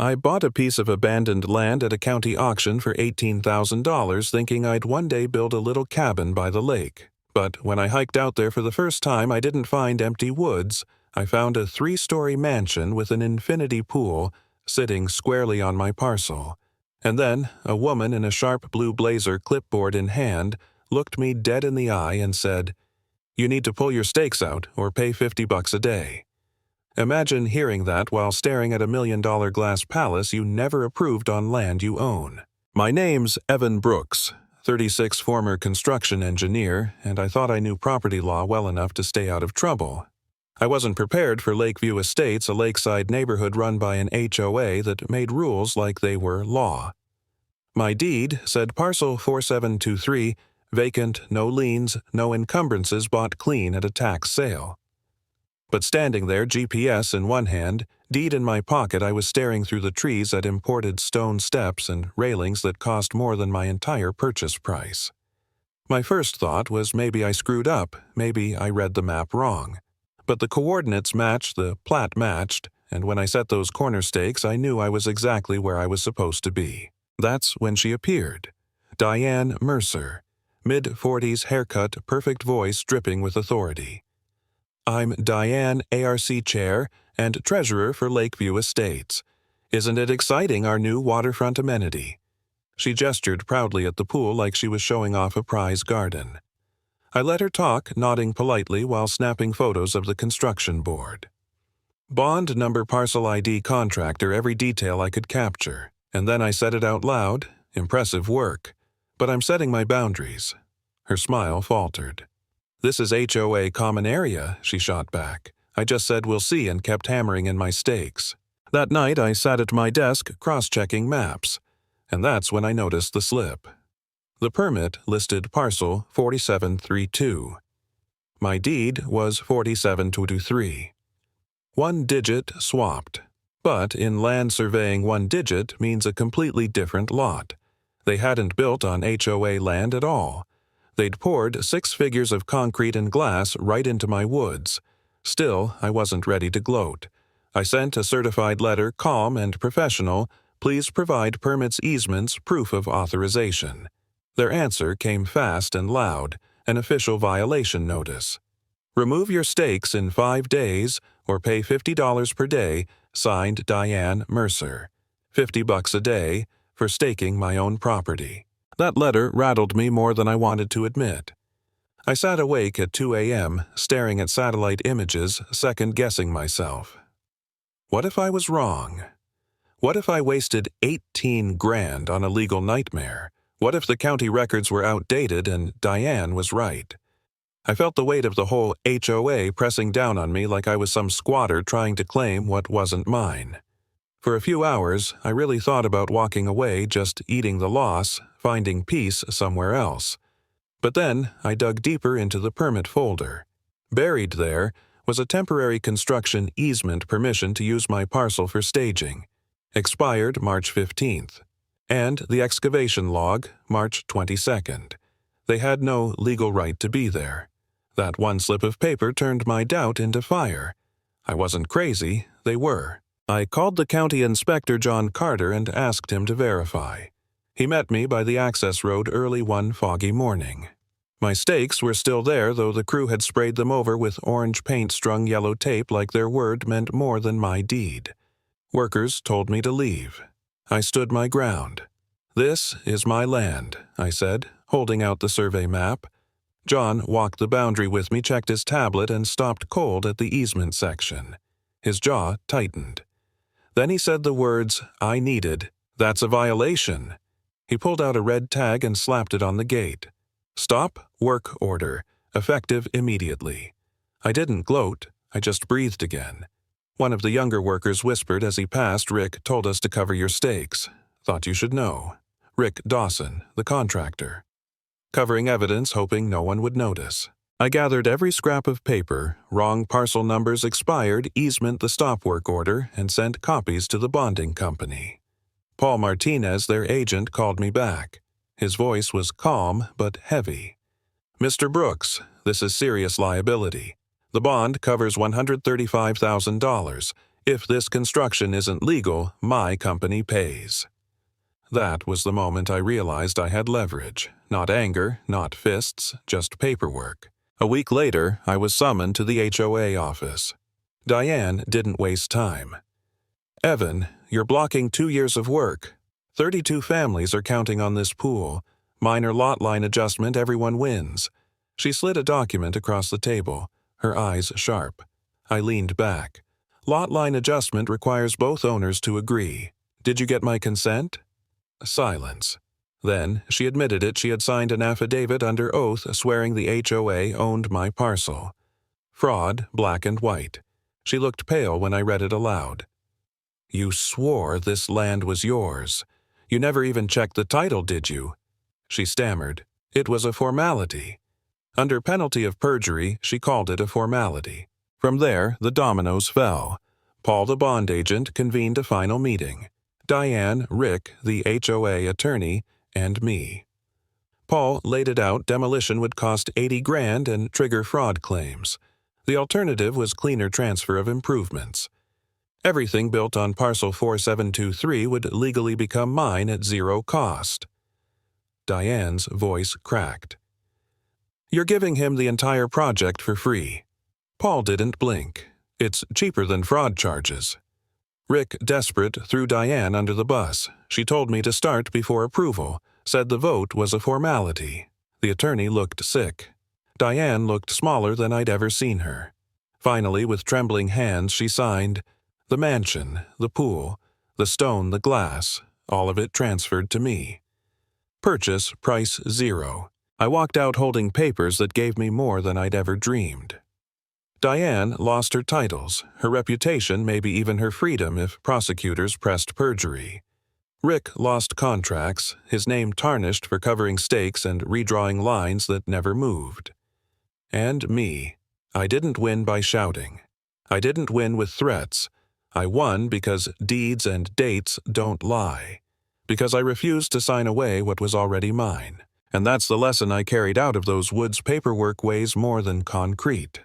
I bought a piece of abandoned land at a county auction for $18,000 thinking I'd one day build a little cabin by the lake. But when I hiked out there for the first time, I didn't find empty woods. I found a 3-story mansion with an infinity pool sitting squarely on my parcel. And then a woman in a sharp blue blazer, clipboard in hand, looked me dead in the eye and said, "You need to pull your stakes out or pay $50 a day." Imagine hearing that while staring at a $1 million glass palace you never approved on land you own. My name's Evan Brooks, 36, former construction engineer, and I thought I knew property law well enough to stay out of trouble. I wasn't prepared for Lakeview Estates, a lakeside neighborhood run by an HOA that made rules like they were law. My deed said parcel 4723, vacant, no liens, no encumbrances, bought clean at a tax sale. But standing there, GPS in one hand, deed in my pocket, I was staring through the trees at imported stone steps and railings that cost more than my entire purchase price. My first thought was maybe I screwed up, maybe I read the map wrong. But the coordinates matched, the plat matched, and when I set those corner stakes, I knew I was exactly where I was supposed to be. That's when she appeared. Diane Mercer, mid-40s haircut, perfect voice dripping with authority. "I'm Diane, ARC Chair and Treasurer for Lakeview Estates. Isn't it exciting, our new waterfront amenity?" She gestured proudly at the pool like she was showing off a prize garden. I let her talk, nodding politely while snapping photos of the construction board. Bond number, parcel ID, contractor, every detail I could capture. And then I said it out loud. Impressive work. But I'm setting my boundaries. Her smile faltered. "This is HOA common area," she shot back. "I just said we'll see and kept hammering in my stakes." That night I sat at my desk cross-checking maps, and that's when I noticed the slip. The permit listed parcel 4732. My deed was 4723. One digit swapped. But in land surveying, one digit means a completely different lot. They hadn't built on HOA land at all. They'd poured 6 figures of concrete and glass right into my woods. Still, I wasn't ready to gloat. I sent a certified letter, calm and professional, "Please provide permits, easements, proof of authorization." Their answer came fast and loud, an official violation notice. "Remove your stakes in 5 days or pay $50 per day, signed Diane Mercer. $50 a day for staking my own property." That letter rattled me more than I wanted to admit. I sat awake at 2 a.m., staring at satellite images, second-guessing myself. What if I was wrong? What if I wasted 18 grand on a legal nightmare? What if the county records were outdated and Diane was right? I felt the weight of the whole HOA pressing down on me like I was some squatter trying to claim what wasn't mine. For a few hours, I really thought about walking away, just eating the loss, finding peace somewhere else. But then I dug deeper into the permit folder. Buried there was a temporary construction easement permission to use my parcel for staging, expired March 15th, and the excavation log, March 22nd. They had no legal right to be there. That one slip of paper turned my doubt into fire. I wasn't crazy, they were. I called the county inspector, John Carter, and asked him to verify. He met me by the access road early one foggy morning. My stakes were still there, though the crew had sprayed them over with orange paint strung yellow tape like their word meant more than my deed. Workers told me to leave. I stood my ground. "This is my land," I said, holding out the survey map. John walked the boundary with me, checked his tablet, and stopped cold at the easement section. His jaw tightened. Then he said the words I needed. "That's a violation." He pulled out a red tag and slapped it on the gate. "Stop work order, effective immediately." I didn't gloat, I just breathed again. One of the younger workers whispered as he passed, "Rick told us to cover your stakes. Thought you should know." Rick Dawson, the contractor. Covering evidence, hoping no one would notice. I gathered every scrap of paper, wrong parcel numbers, expired, easement, the stop work order, and sent copies to the bonding company. Paul Martinez, their agent, called me back. His voice was calm but heavy. "Mr. Brooks, this is serious liability. The bond covers $135,000. If this construction isn't legal, my company pays. That was the moment I realized I had leverage. Not anger, not fists, just paperwork. A week later, I was summoned to the HOA office. Diane didn't waste time. "Evan, you're blocking 2 years of work. 32 families are counting on this pool. Minor lot line adjustment, everyone wins." She slid a document across the table, her eyes sharp. I leaned back. "Lot line adjustment requires both owners to agree. Did you get my consent?" Silence. Then she admitted it. She had signed an affidavit under oath swearing the HOA owned my parcel. Fraud, black and white. She looked pale when I read it aloud. "You swore this land was yours. You never even checked the title, did you?" She stammered. "It was a formality." Under penalty of perjury, she called it a formality. From there, the dominoes fell. Paul, the bond agent, convened a final meeting. Diane, Rick, the HOA attorney, and me. Paul laid it out. Demolition would cost $80,000 and trigger fraud claims. The alternative was cleaner transfer of improvements. Everything built on parcel 4723 would legally become mine at zero cost. Diane's voice cracked. "You're giving him the entire project for free." Paul didn't blink. "It's cheaper than fraud charges." Rick, desperate, threw Diane under the bus. She told me to start before approval, said the vote was a formality. The attorney looked sick. Diane looked smaller than I'd ever seen her. Finally, with trembling hands, she signed, "The mansion, the pool, the stone, the glass, all of it transferred to me. Purchase price $0. I walked out holding papers that gave me more than I'd ever dreamed. Diane lost her titles, her reputation, maybe even her freedom if prosecutors pressed perjury. Rick lost contracts, his name tarnished for covering stakes and redrawing lines that never moved. And me. I didn't win by shouting. I didn't win with threats. I won because deeds and dates don't lie. Because I refused to sign away what was already mine. And that's the lesson I carried out of those woods paperwork weighs more than concrete.